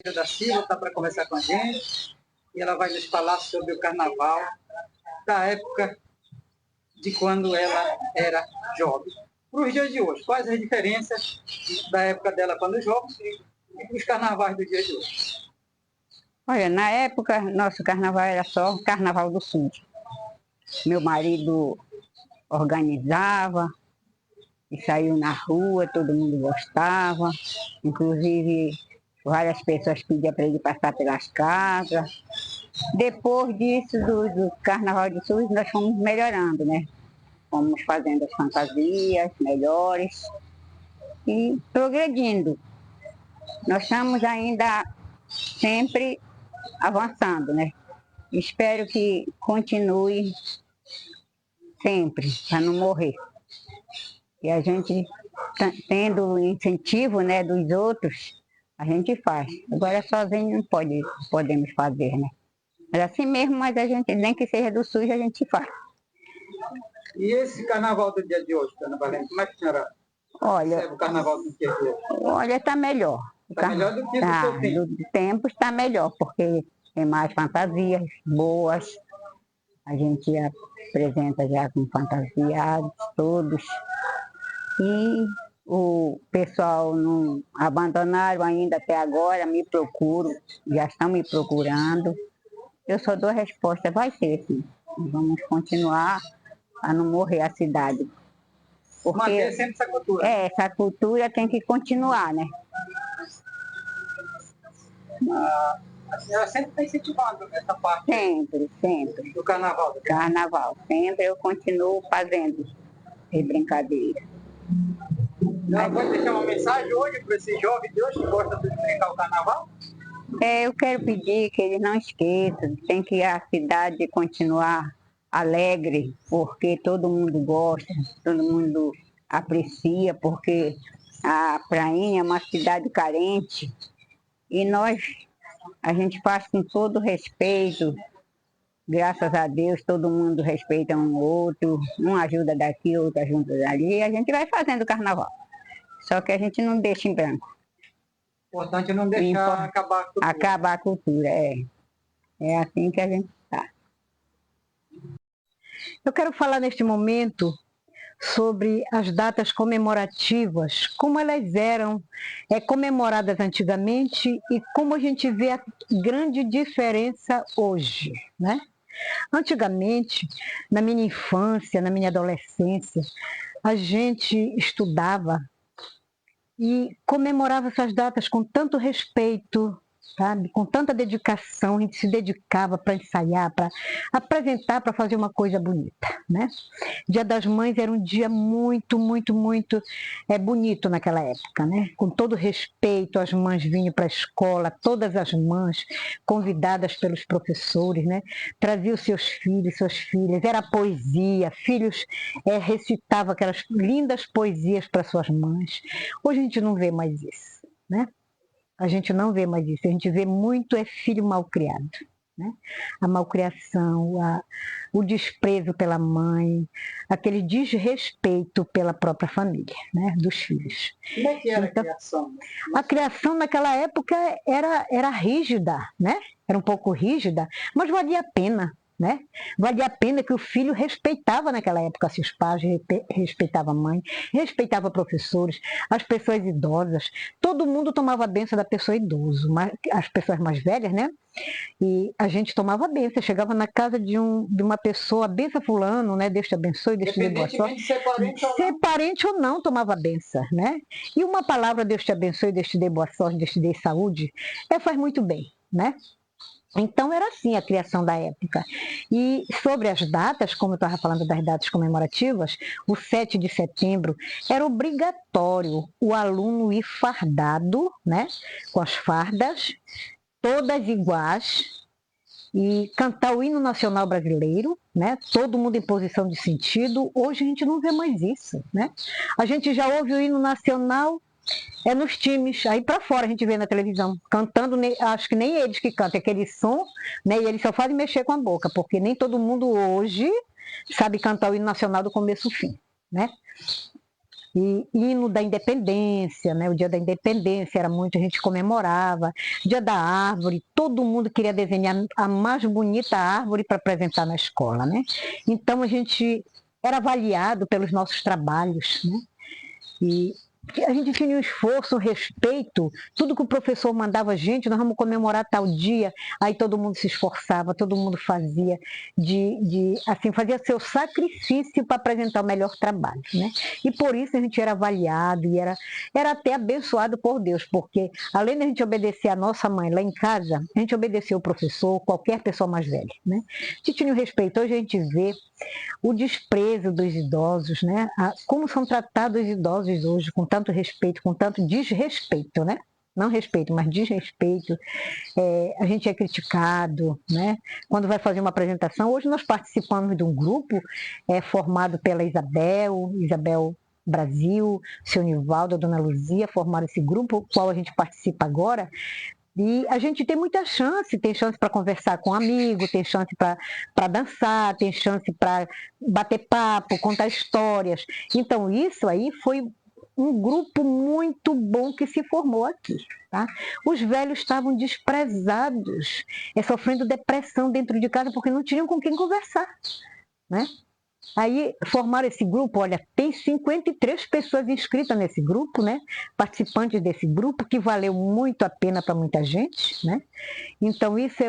da Silva está para conversar com a gente e ela vai nos falar sobre o carnaval da época de quando ela era jovem. Para os dias de hoje, quais as diferenças da época dela quando jovem e para os carnavais do dia de hoje? Olha, na época, nosso carnaval era só o Carnaval do Sul. Meu marido organizava e saiu na rua, todo mundo gostava. Inclusive, várias pessoas pediam para ele passar pelas casas. Depois disso, do Carnaval do Sul, nós fomos melhorando, né? Fomos fazendo as fantasias melhores e progredindo. Nós estamos ainda sempre avançando, né? Espero que continue sempre, para não morrer. E a gente, tendo o incentivo, né, dos outros, a gente faz. Agora sozinho não podemos fazer, né? Mas assim mesmo, mas a gente, nem que seja do SUS, a gente faz. E esse carnaval do dia de hoje, Dona Valente, como é que a senhora observa o carnaval do dia de hoje? Olha, está melhor. Está melhor do que do seu tempo? Do tempo está melhor, porque tem mais fantasias boas. A gente apresenta já com fantasiados todos. E o pessoal não abandonaram ainda até agora, me procuram, já estão me procurando. Eu só dou a resposta, vai ser assim. Vamos continuar a não morrer a cidade. Porque manter sempre essa cultura. Essa cultura tem que continuar, né? A senhora sempre está incentivando essa parte? Sempre. Do carnaval? Carnaval. Sempre eu continuo fazendo as brincadeiras. Ela pode deixar uma mensagem hoje para esse jovem de hoje que gosta de brincar o carnaval? Eu quero pedir que eles não esqueçam, tem que a cidade continuar alegre, porque todo mundo gosta, todo mundo aprecia, porque a Prainha é uma cidade carente e a gente faz com todo respeito, graças a Deus, todo mundo respeita um outro, um ajuda daqui, outro ajuda dali, e a gente vai fazendo o carnaval. Só que a gente não deixa em branco. Importante não deixar acabar a cultura. Acabar a cultura, É assim que a gente está. Eu quero falar neste momento sobre as datas comemorativas, como elas eram comemoradas antigamente e como a gente vê a grande diferença hoje, né? Antigamente, na minha infância, na minha adolescência, a gente estudava e comemorava essas datas com tanto respeito, sabe? Com tanta dedicação, a gente se dedicava para ensaiar, para apresentar, para fazer uma coisa bonita, né? Dia das Mães era um dia muito bonito naquela época, né? Com todo respeito, as mães vinham para a escola, todas as mães convidadas pelos professores, né? Traziam seus filhos, suas filhas, era poesia, filhos recitavam aquelas lindas poesias para suas mães. Hoje a gente não vê mais isso, né? A gente não vê mais isso, a gente vê muito filho mal criado, né? A malcriação, o desprezo pela mãe, aquele desrespeito pela própria família, né? Dos filhos. Como é que era a criação? A criação naquela época era rígida, né? Era um pouco rígida, mas valia a pena. Né? Valia a pena que o filho respeitava naquela época seus pais, respeitava a mãe, respeitava professores, as pessoas idosas, todo mundo tomava a benção da pessoa idosa, as pessoas mais velhas, né? E a gente tomava a benção, chegava na casa de uma pessoa, benção fulano, né? Deus te abençoe, Deus te dê boa sorte. Ser parente ou não tomava a benção, né? E uma palavra, Deus te abençoe, Deus te dê boa sorte, Deus te dê saúde, faz muito bem, né? Então era assim a criação da época. E sobre as datas, como eu estava falando das datas comemorativas, o 7 de setembro era obrigatório o aluno ir fardado, né, com as fardas, todas iguais, e cantar o hino nacional brasileiro, né, todo mundo em posição de sentido. Hoje a gente não vê mais isso, né? A gente já ouve o hino nacional nos times, aí para fora a gente vê na televisão, cantando, acho que nem eles que cantam, aquele som, né, e eles só fazem mexer com a boca, porque nem todo mundo hoje sabe cantar o hino nacional do começo ao fim, né? E hino da independência, né? O dia da independência era muito, a gente comemorava. Dia da árvore, todo mundo queria desenhar a mais bonita árvore para apresentar na escola, né? Então a gente era avaliado pelos nossos trabalhos, né? E a gente tinha um esforço, um respeito, tudo que o professor mandava a gente, nós vamos comemorar tal dia, aí todo mundo se esforçava, todo mundo fazia, assim, fazia seu sacrifício para apresentar o melhor trabalho, né? E por isso a gente era avaliado e era até abençoado por Deus, porque além de a gente obedecer a nossa mãe lá em casa, a gente obedecia o professor, qualquer pessoa mais velha, né? A gente tinha um respeito. Hoje a gente vê o desprezo dos idosos, né? Como são tratados os idosos hoje, com tanto respeito, com tanto desrespeito, né? Não respeito, mas desrespeito. A gente é criticado, né? Quando vai fazer uma apresentação, hoje nós participamos de um grupo formado pela Isabel Brasil, seu Nivaldo, a Dona Luzia, formaram esse grupo, qual a gente participa agora. E a gente tem muita chance, tem chance para conversar com um amigo, tem chance para dançar, tem chance para bater papo, contar histórias. Então isso aí foi um grupo muito bom que se formou aqui. Tá? Os velhos estavam desprezados, sofrendo depressão dentro de casa porque não tinham com quem conversar, né? Aí formaram esse grupo, olha, tem 53 pessoas inscritas nesse grupo, né? Participantes desse grupo, que valeu muito a pena para muita gente, né? Então isso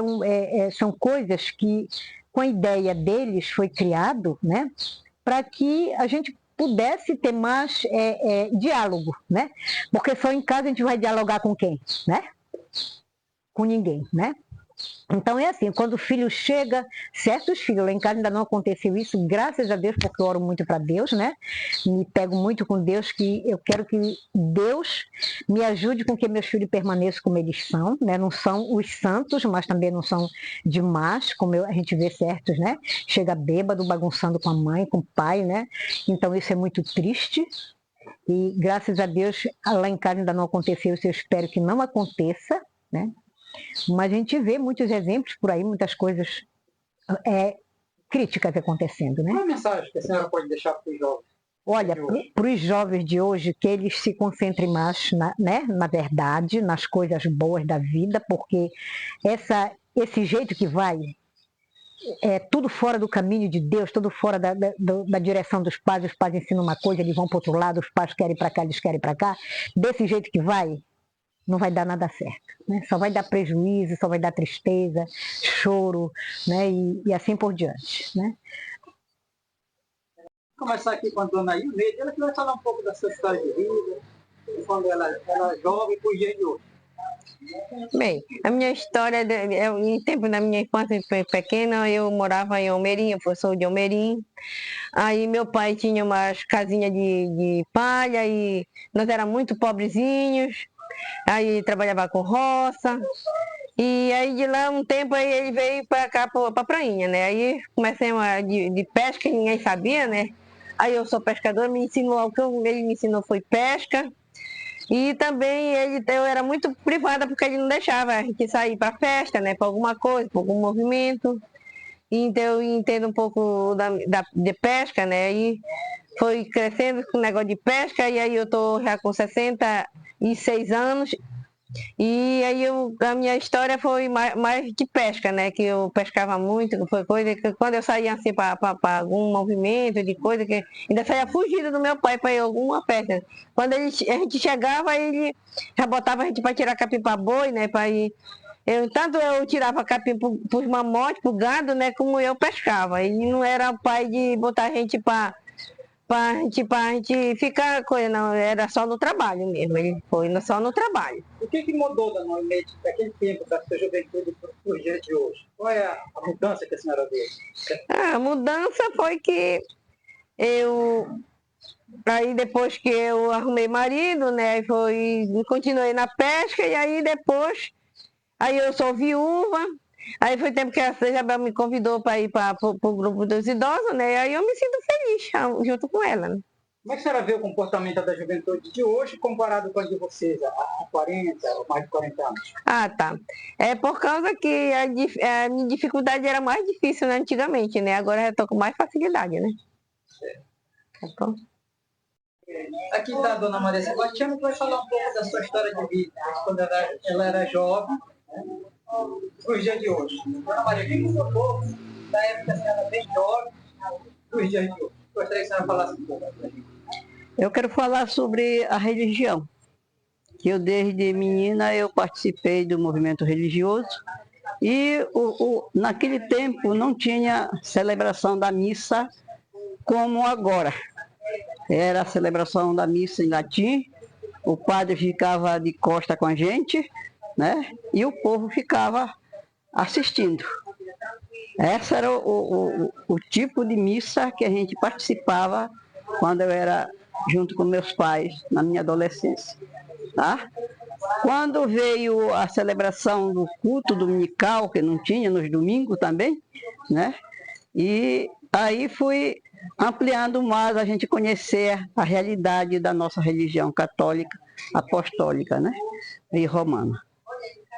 são coisas que, com a ideia deles, foi criado, né? Para que a gente pudesse ter mais diálogo, né? Porque só em casa a gente vai dialogar com quem, né? Com ninguém, né? Então é assim, quando o filho chega, certos filhos, lá em casa ainda não aconteceu isso, graças a Deus, porque eu oro muito para Deus, né? Me pego muito com Deus, que eu quero que Deus me ajude com que meus filhos permaneçam como eles são, né? Não são os santos, mas também não são demais, como a gente vê certos, né? Chega bêbado, bagunçando com a mãe, com o pai, né? Então isso é muito triste. E graças a Deus, lá em casa ainda não aconteceu isso, eu espero que não aconteça, né? Mas a gente vê muitos exemplos por aí, muitas coisas críticas acontecendo, né? Qual a mensagem que a senhora pode deixar para os jovens? Olha, para os jovens de hoje, que eles se concentrem mais na verdade, nas coisas boas da vida, porque esse jeito que vai, tudo fora do caminho de Deus, tudo fora da direção dos pais. Os pais ensinam uma coisa, eles vão para o outro lado, os pais querem para cá, eles querem para cá. Desse jeito que vai, não vai dar nada certo, né? Só vai dar prejuízo, só vai dar tristeza, choro, né? E assim por diante, né? Vou começar aqui com a dona Ioneide, ela que vai falar um pouco da sua história de vida, quando ela é jovem para os dias de hoje. Bem, a minha história, em tempo da minha infância pequena, eu morava em Almerim, eu sou de Almerim. Aí meu pai tinha umas casinhas de palha e nós éramos muito pobrezinhos. Aí trabalhava com roça. E aí de lá um tempo aí ele veio para cá, para prainha, né? Aí comecei de pesca, que ninguém sabia, né? Aí eu sou pescadora, me ensinou, o que ele me ensinou foi pesca. E também eu era muito privada porque ele não deixava a gente sair para festa, né? Para alguma coisa, para algum movimento. Então eu entendo um pouco de pesca, né? E foi crescendo com o negócio de pesca e aí eu estou já com 66 anos. E aí a minha história foi mais de pesca, né? Que eu pescava muito, foi coisa que quando eu saía assim para algum movimento de coisa, que ainda saía fugindo do meu pai para ir a alguma festa. Quando a gente chegava, ele já botava a gente para tirar capim para boi, né? Para ir. Tanto eu tirava capim para os mamotes, para o gado, né? Como eu pescava. Ele não era pai de botar a gente para a gente ficar coisa, não, era só no trabalho mesmo, ele foi só no trabalho. O que mudou da Ioneide daquele tempo, da sua juventude para os dias de hoje? Qual é a mudança que a senhora vê? A mudança foi que aí depois que eu arrumei marido, né, continuei na pesca e aí depois, aí eu sou viúva. Aí foi tempo que a Isabel me convidou para ir para o grupo dos idosos, né? Aí eu me sinto feliz junto com ela. Né? Como é que a senhora vê o comportamento da juventude de hoje comparado com a de vocês, há 40 ou mais de 40 anos? Ah, tá. É por causa que a minha dificuldade era mais difícil, né, antigamente, né? Agora eu estou com mais facilidade, né? Certo. Tá bom? Aqui está a dona Maria Sebastiana, que vai falar um pouco da sua história de vida, quando ela era jovem, para os dias de hoje. Dona Maria, quem que um pouco da época que a senhora era bem jovem, para os dias de hoje? Gostaria que a senhora falasse um pouco para a gente. Eu quero falar sobre a religião, que eu desde menina eu participei do movimento religioso e naquele tempo não tinha celebração da missa como agora. Era a celebração da missa em latim, o padre ficava de costa com a gente, né? E o povo ficava assistindo. Esse era o tipo de missa que a gente participava quando eu era junto com meus pais na minha adolescência. Tá? Quando veio a celebração do culto dominical, que não tinha nos domingos também, né? E aí fui ampliando mais a gente conhecer a realidade da nossa religião católica, apostólica, né? E romana.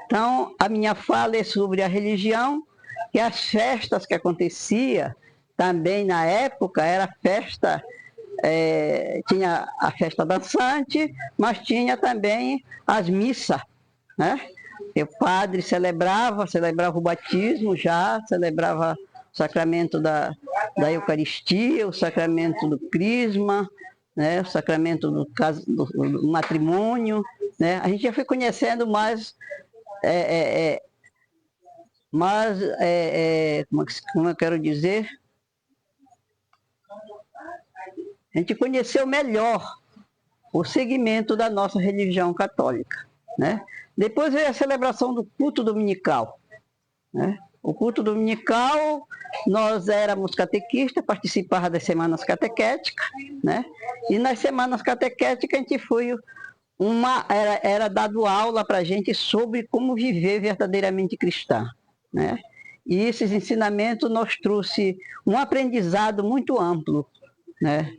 Então, a minha fala é sobre a religião, que as festas que acontecia também na época era festa, tinha a festa dançante, mas tinha também as missas, né? O padre celebrava o batismo já, celebrava o sacramento da Eucaristia, o sacramento do crisma, né? O sacramento do matrimônio, né? A gente já foi conhecendo mais, como eu quero dizer, a gente conheceu melhor o segmento da nossa religião católica, né? Depois veio a celebração do culto dominical, né? O culto dominical, nós éramos catequistas, participávamos das semanas catequéticas, né? E nas semanas catequéticas a gente foi era dado aula para a gente sobre como viver verdadeiramente cristã, né? E esses ensinamentos nos trouxe um aprendizado muito amplo, né?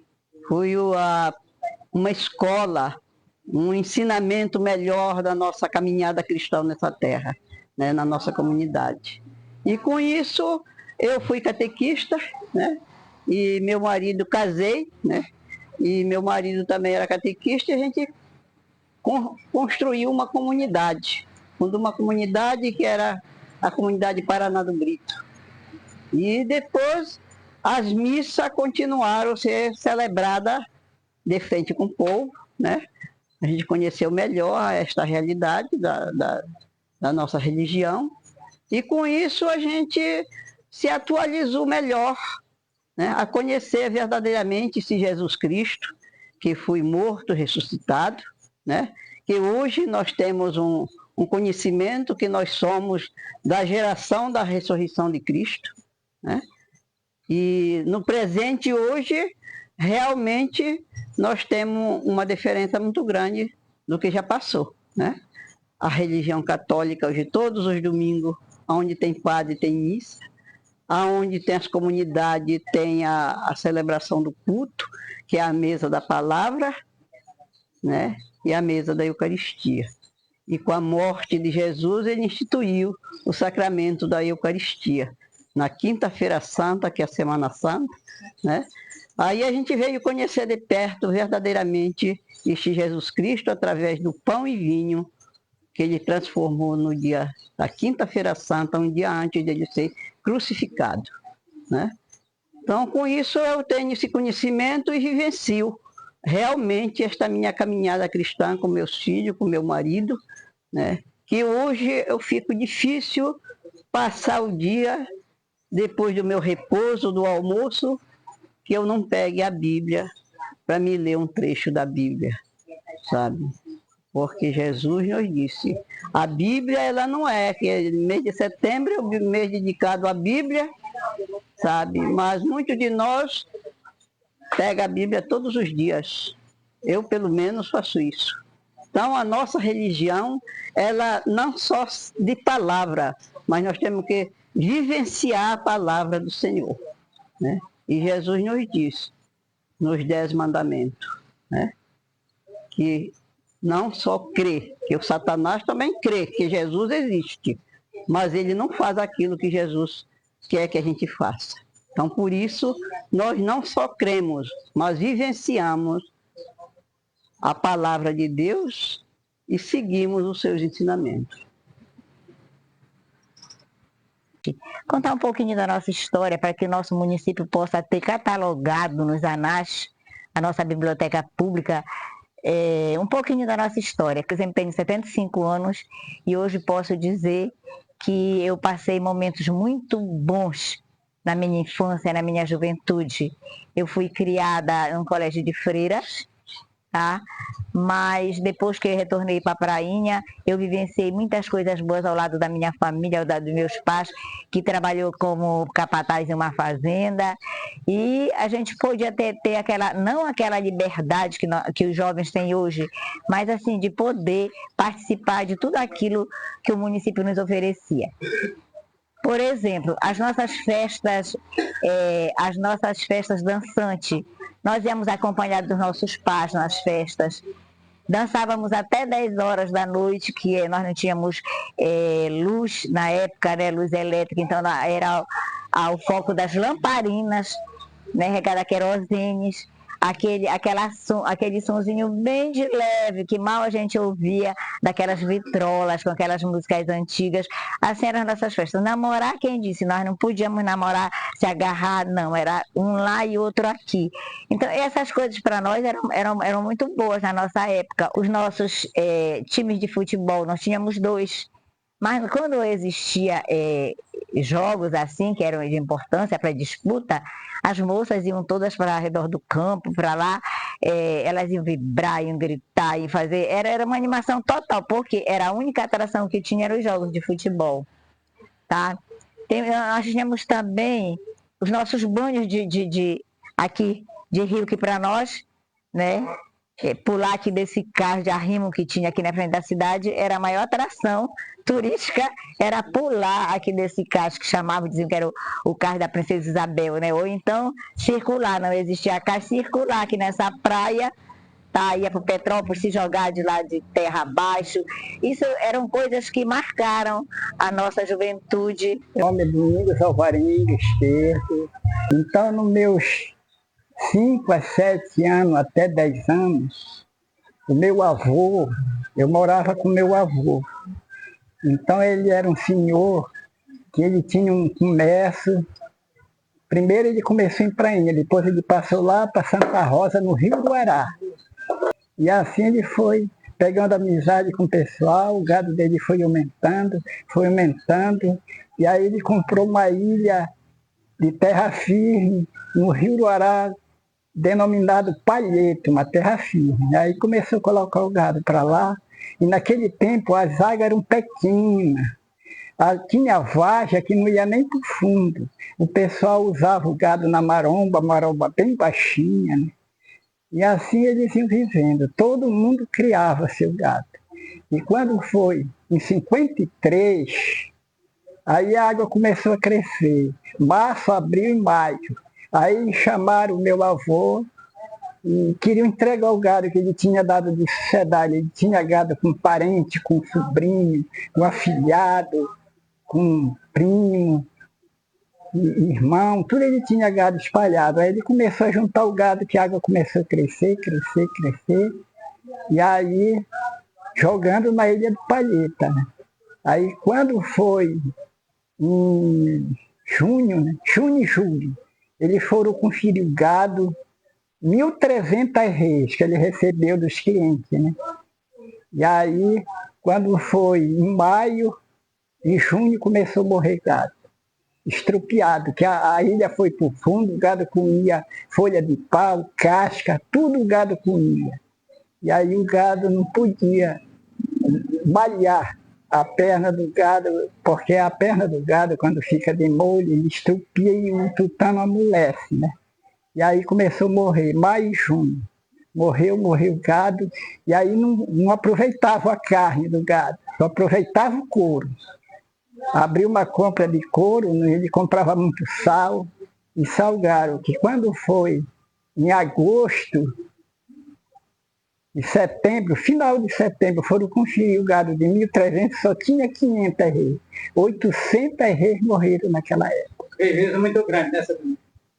Foi uma escola, um ensinamento melhor da nossa caminhada cristã nessa terra, né? Na nossa comunidade. E com isso eu fui catequista, né? E meu marido, casei, né? E meu marido também era catequista, e a gente construiu uma comunidade. Fundou uma comunidade que era a comunidade Paraná do Brito. E depois as missas continuaram a ser celebradas de frente com o povo, né? A gente conheceu melhor esta realidade da nossa religião. E com isso a gente se atualizou melhor, né? A conhecer verdadeiramente esse Jesus Cristo, que foi morto, ressuscitado, né? Que hoje nós temos um conhecimento que nós somos da geração da ressurreição de Cristo, né? E no presente hoje, realmente, nós temos uma diferença muito grande do que já passou, né? A religião católica hoje, todos os domingos, onde tem padre, tem missa, aonde tem as comunidades, tem a celebração do culto, que é a mesa da palavra, né? E a mesa da Eucaristia. E com a morte de Jesus, ele instituiu o sacramento da Eucaristia. Na quinta-feira santa, que é a Semana Santa, né? Aí a gente veio conhecer de perto verdadeiramente este Jesus Cristo através do pão e vinho que ele transformou no dia da quinta-feira santa, um dia antes dele ser crucificado, né? Então, com isso eu tenho esse conhecimento e vivencio realmente esta minha caminhada cristã com meus filhos, com meu marido, né? Que hoje eu fico difícil passar o dia depois do meu repouso, do almoço, que eu não pegue a Bíblia para me ler um trecho da Bíblia, sabe? Porque Jesus nos disse, a Bíblia ela não é, que mês de setembro é o mês dedicado à Bíblia, sabe? Mas muitos de nós pegam a Bíblia todos os dias. Eu, pelo menos, faço isso. Então, a nossa religião, ela não só de palavra, mas nós temos que vivenciar a palavra do Senhor, né? E Jesus nos diz, nos 10 mandamentos, né? Que não só crê, que o Satanás também crê que Jesus existe, mas ele não faz aquilo que Jesus quer que a gente faça. Então, por isso, nós não só cremos, mas vivenciamos a palavra de Deus e seguimos os seus ensinamentos. Contar um pouquinho da nossa história para que o nosso município possa ter catalogado nos anais, a nossa biblioteca pública, um pouquinho da nossa história. Por exemplo, tenho 75 anos e hoje posso dizer que eu passei momentos muito bons na minha infância, na minha juventude. Eu fui criada em um colégio de freiras, tá? Mas depois que eu retornei para a Prainha, eu vivenciei muitas coisas boas ao lado da minha família, ao lado dos meus pais, que trabalhou como capataz em uma fazenda, e a gente podia ter aquela, não aquela liberdade que os jovens têm hoje, mas assim, de poder participar de tudo aquilo que o município nos oferecia. Por exemplo, as nossas festas dançantes, nós íamos acompanhados dos nossos pais nas festas, dançávamos até 10 horas da noite, que nós não tínhamos luz na época, né, luz elétrica, então era ao foco das lamparinas, né, regada a querosenes, aquele sonzinho bem de leve, que mal a gente ouvia, daquelas vitrolas, com aquelas músicas antigas. Assim eram as nossas festas. Namorar, quem disse? Nós não podíamos namorar, se agarrar, não. Era um lá e outro aqui. Então, essas coisas para nós eram muito boas na nossa época. Os nossos times de futebol, nós tínhamos 2. Mas quando existia jogos assim, que eram de importância para disputa, as moças iam todas para redor do campo, para lá, elas iam vibrar, iam gritar, iam fazer. Era uma animação total, porque era a única atração que tinha eram os jogos de futebol. Tá? Nós tínhamos também os nossos banhos aqui de rio, que para nós, né? Pular aqui desse carro de arrimo que tinha aqui na frente da cidade era a maior atração turística, era pular aqui desse carro que chamavam, diziam que era o carro da Princesa Isabel, né? Ou então circular, não existia carro, circular aqui nessa praia, tá? Ia para o Petrópolis, se jogar de lá de terra abaixo. Isso eram coisas que marcaram a nossa juventude. Meu nome é Domingos Alvarenga Esquerdo. Então, nos meus 5 a 7 anos, até 10 anos, o meu avô, eu morava com meu avô. Então ele era um senhor que ele tinha um comércio. Primeiro ele começou em Prainha, depois ele passou lá para Santa Rosa, no Rio do Ará. E assim ele foi pegando amizade com o pessoal, o gado dele foi aumentando, e aí ele comprou uma ilha de terra firme no Rio do Ará, denominado Palheta, uma terra firme. Aí começou a colocar o gado para lá, e naquele tempo as águas eram pequenas. Tinha vargem que não ia nem para o fundo. O pessoal usava o gado na maromba bem baixinha, né? E assim eles iam vivendo. Todo mundo criava seu gado. E quando foi em 53, aí a água começou a crescer. Março, abril e maio. Aí chamaram o meu avô e queriam entregar o gado que ele tinha dado de sociedade. Ele tinha gado com parente, com sobrinho, com afilhado, com primo, irmão, tudo ele tinha gado espalhado. Aí ele começou a juntar o gado, que a água começou a crescer, e aí jogando na Ilha do Palheta, né? Aí quando foi em junho, né? Junho e julho, eles foram conferir o gado, 1.300 reis que ele recebeu dos clientes, né? E aí, quando foi em maio e junho, começou a morrer gado, estrupiado, que a ilha foi para o fundo, o gado comia folha de pau, casca, tudo o gado comia. E aí o gado não podia malhar a perna do gado, porque a perna do gado, quando fica de molho, ele estrupia e o tutano amolece, né? E aí começou a morrer, maio e junho. Morreu o gado, e aí não aproveitava a carne do gado, só aproveitava o couro. Abriu uma compra de couro, ele comprava muito sal, e salgaram, que quando foi em agosto de setembro, final de setembro, foram conferir o gado de 1.300, só tinha 500 reis. 800 reis morreram naquela época. Prejuízo muito grande nessa.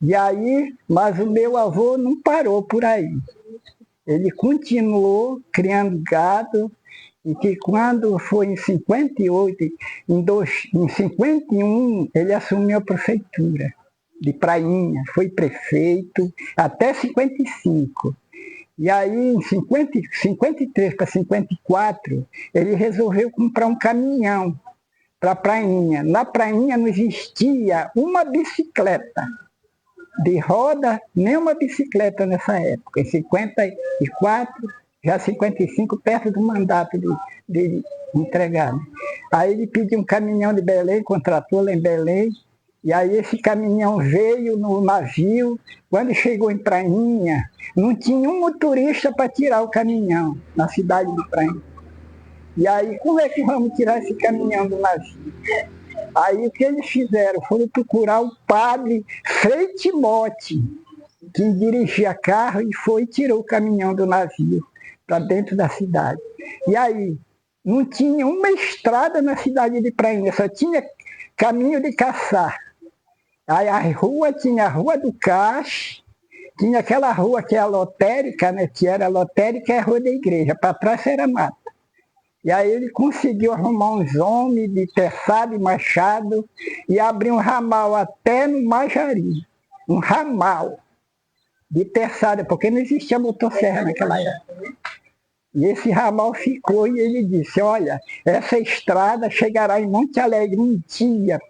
E aí, mas o meu avô não parou por aí. ele continuou criando gado, e que quando foi em 58, em 51, ele assumiu a prefeitura de Prainha, foi prefeito até 55. E aí, em 53 para 54, ele resolveu comprar um caminhão para Prainha. Na Prainha não existia uma bicicleta de roda, nem uma bicicleta nessa época. Em 54, já 55, perto do mandato de entregar. Né? Aí ele pediu um caminhão de Belém, contratou lá em Belém, e aí esse caminhão veio no navio. Quando chegou em Prainha, não tinha um motorista para tirar o caminhão na cidade de Prainha. E aí, como é que vamos tirar esse caminhão do navio? Aí o que eles fizeram? Foram procurar o padre Frei Timote, que dirigia carro, e foi e tirou o caminhão do navio para dentro da cidade. E aí, não tinha uma estrada na cidade de Prainha, só tinha caminho de caçar. Aí a rua tinha a Rua do Cais, tinha aquela rua que é a lotérica, né? Que era a lotérica e a Rua da Igreja, para trás era mata. E aí ele conseguiu arrumar uns homens de teçado e machado e abrir um ramal até no Majari. Um ramal de teçado, porque não existia motosserra naquela época. E esse ramal ficou, e ele disse, olha, essa estrada chegará em Monte Alegre um dia,